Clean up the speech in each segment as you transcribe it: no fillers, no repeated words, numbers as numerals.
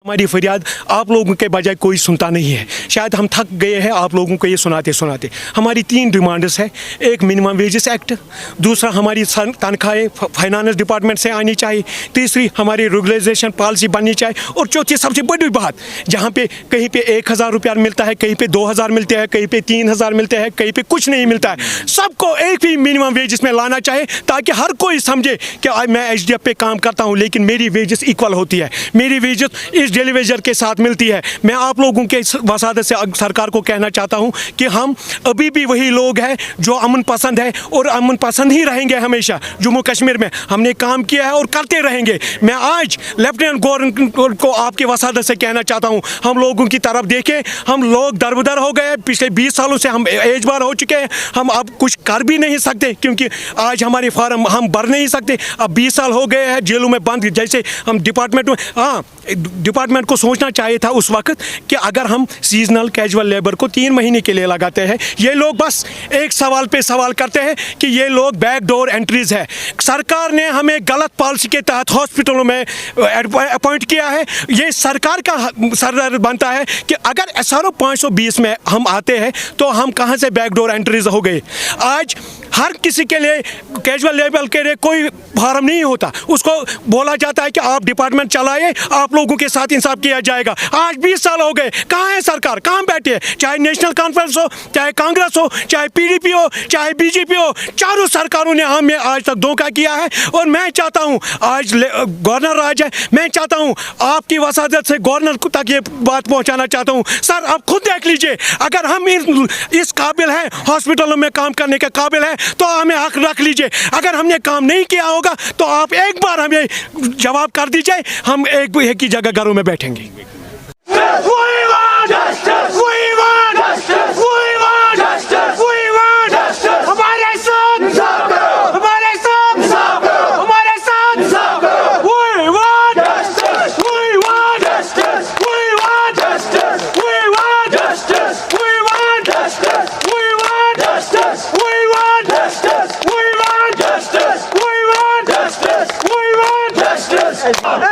हमारी फरियाद आप लोगों के बजाय कोई सुनता नहीं है। शायद हम थक गए हैं आप लोगों को ये सुनाते सुनाते। हमारी 3 डिमांड्स है, एक मिनिमम वेजेस एक्ट, दूसरा हमारी तनख्वाहें फाइनेंस डिपार्टमेंट से आनी चाहिए, तीसरी हमारी रेगुलराइजेशन पॉलिसी बननी चाहिए, और चौथी सबसे बड़ी बात, जहाँ पे कहीं पे 1000 रुपया मिलता है, कहीं पे 2000 मिलते हैं, कहीं पे 3000 मिलते हैं, कहीं पे कुछ नहीं मिलता है, सबको एक ही मिनिमम वेजेस में लाना चाहिए, ताकि हर कोई समझे कि आज मैं HDF पे काम करता हूँ लेकिन मेरी वेजेस इक्वल होती है, मेरी वेजेस इस डेलीवेजर के साथ मिलती है। मैं आप लोगों के वसादत से सरकार को कहना चाहता हूं कि हम अभी भी वही लोग हैं जो अमन पसंद है और अमन पसंद ही रहेंगे हमेशा। जम्मू कश्मीर में हमने काम किया है और करते रहेंगे। मैं आज लेफ्टिनेंट गवर्नर को आपके वसादत से कहना चाहता हूं, हम लोगों की तरफ देखें, हम लोग दरबदर हो गए, पिछले 20 सालों से हम एज बार हो चुके हैं, हम अब कुछ कर भी नहीं सकते क्योंकि आज हमारे फार्म हम भर नहीं सकते। अब 20 साल हो गए हैं जेलों में बंद। जैसे हम डिपार्टमेंट में, हाँ, डिपार्टमेंट को सोचना चाहिए था उस वक्त कि अगर हम सीजनल कैजुअल लेबर को 3 महीने के लिए लगाते हैं, ये लोग बस एक सवाल पे सवाल करते हैं कि ये लोग बैकडोर एंट्रीज है। सरकार ने हमें गलत पॉलिसी के तहत हॉस्पिटलों में अपॉइंट किया है। ये सरकार का सर बनता है कि अगर SRO 520 में हम आते हैं तो हम कहाँ से बैकडोर एंट्रीज हो गए। आज हर किसी के लिए कैजुअल लेबर के लिए कोई फार्म नहीं होता, उसको बोला जाता है कि आप डिपार्टमेंट चलाइए, आप लोगों के साथ इंसाफ किया जाएगा। आज 20 साल हो गए, कहाँ है सरकार, कहाँ बैठी है? चाहे नेशनल कॉन्फ्रेंस हो, चाहे कांग्रेस हो, चाहे PDP हो, चाहे BJP हो, चारों सरकारों ने हमें आज तक धोखा किया है। और मैं चाहता हूँ, आज गवर्नर राज है, मैं चाहता हूँ आपकी वसादत से गवर्नर तक ये बात पहुँचाना चाहता हूँ। सर, आप खुद देख लीजिए, अगर हम इस काबिल हैं, हॉस्पिटलों में काम करने के काबिल है, तो हमें हक रख लीजिए। अगर हमने काम नहीं किया होगा तो आप एक बार हमें जवाब कर दीजिए, हम एक ही जगह घरों में बैठेंगे।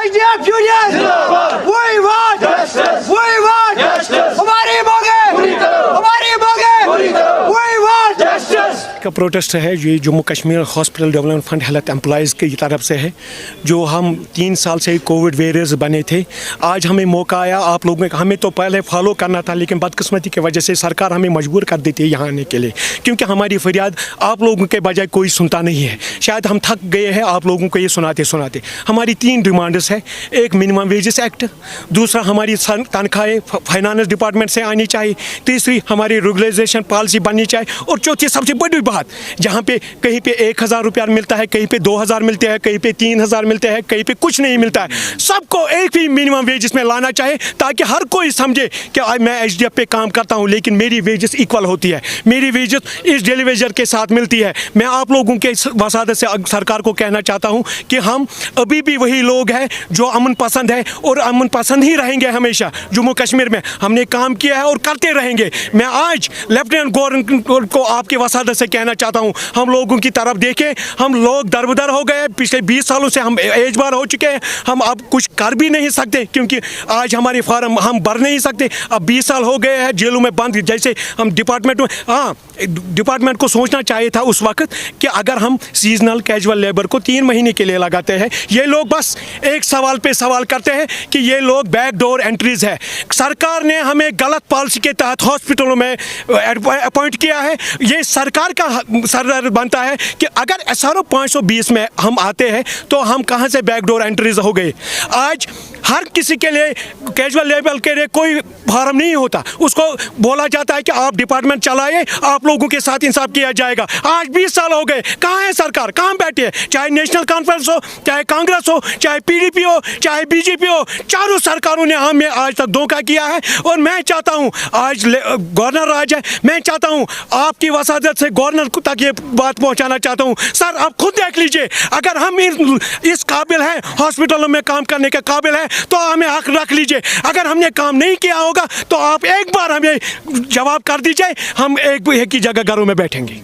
HDF Union, we want justice. We want justice. हमारी मांगे, हमारी मांगे, we want justice. का प्रोटेस्ट है ये Jammu Kashmir hospital development fund health employees की तरफ से है, जो हम 3 साल से कोविड वेरियर्स बने थे। आज हमें मौका आया, आप लोगों को हमें तो पहले फॉलो करना था, लेकिन बदकिस्मती की वजह से सरकार हमें मजबूर कर देती है यहाँ आने के लिए, क्योंकि हमारी फरियाद आप लोगों के बजाय कोई सुनता नहीं है। शायद हम थक गए हैं आप लोगों को ये सुनाते सुनाते। हमारी 3 डिमांड्स है, एक मिनिमम वेजेस एक्ट, दूसरा हमारी तनख्वाहें फाइनेंस डिपार्टमेंट से आनी चाहिए, तीसरी हमारी रेगुलराइजेशन पॉलिसी बननी चाहिए, और चौथी सबसे बड़ी बात, जहाँ पे कहीं पे 1000 रुपया मिलता है, कहीं पे 2000 मिलते हैं, कहीं पे 3000 मिलते हैं, कहीं पे कुछ नहीं मिलता है, सबको एक ही मिनिमम वेजेस में लाना चाहिए, ताकि हर कोई समझे कि आज मैं HDF पे काम करता हूँ लेकिन मेरी वेजेस इक्वल होती है, मेरी वेजेस इस डेलीवेजर के साथ मिलती है। मैं आप लोगों के वसादत से सरकार को कहना चाहता हूँ कि हम अभी भी वही लोग हैं जो अमन पसंद है और अमन पसंद ही रहेंगे हमेशा। जम्मू कश्मीर में हमने काम किया है और करते रहेंगे। मैं आज लेफ्टिनेंट गवर्नर को आपके वसादत से कहना चाहता हूं, हम लोगों की तरफ देखें, हम लोग दरबदर हो गए, पिछले 20 सालों से हम एज बार हो चुके हैं, हम अब कुछ कर भी नहीं सकते क्योंकि आज हमारे फार्म हम भर नहीं सकते। अब 20 साल हो गए हैं जेलों में बंद। जैसे हम डिपार्टमेंट में, हाँ, डिपार्टमेंट को सोचना चाहिए था उस वक्त कि अगर हम सीजनल कैजुअल लेबर को 3 महीने के लिए लगाते हैं, ये लोग बस एक सवाल पे सवाल करते हैं कि ये लोग बैकडोर एंट्रीज है। सरकार ने हमें गलत पॉलिसी के तहत हॉस्पिटलों में अपॉइंट किया है। ये सरकार का सर बनता है कि अगर SRO 520 में हम आते हैं तो हम कहाँ से बैकडोर एंट्रीज हो गए। आज हर किसी के लिए कैजुअल लेबर के लिए कोई फार्म नहीं होता, उसको बोला जाता है कि आप डिपार्टमेंट चलाइए, आप लोगों के साथ इंसाफ किया जाएगा। आज 20 साल हो गए, कहाँ है सरकार, कहाँ बैठी है? चाहे नेशनल कॉन्फ्रेंस हो, चाहे कांग्रेस हो, चाहे PDP हो, चाहे BJP हो, चारों सरकारों ने हमें आज तक धोखा किया है। और मैं चाहता हूँ, आज गवर्नर राज है, मैं चाहता हूँ आपकी वसादत से गवर्नर तक ये बात पहुँचाना चाहता हूँ। सर, आप खुद देख लीजिए, अगर हम इस काबिल हैं, हॉस्पिटलों में काम करने के काबिल है, तो हमें हक रख लीजिए। अगर हमने काम नहीं किया होगा तो आप एक बार हमें जवाब कर दीजिए, हम एक ही जगह घरों में बैठेंगे।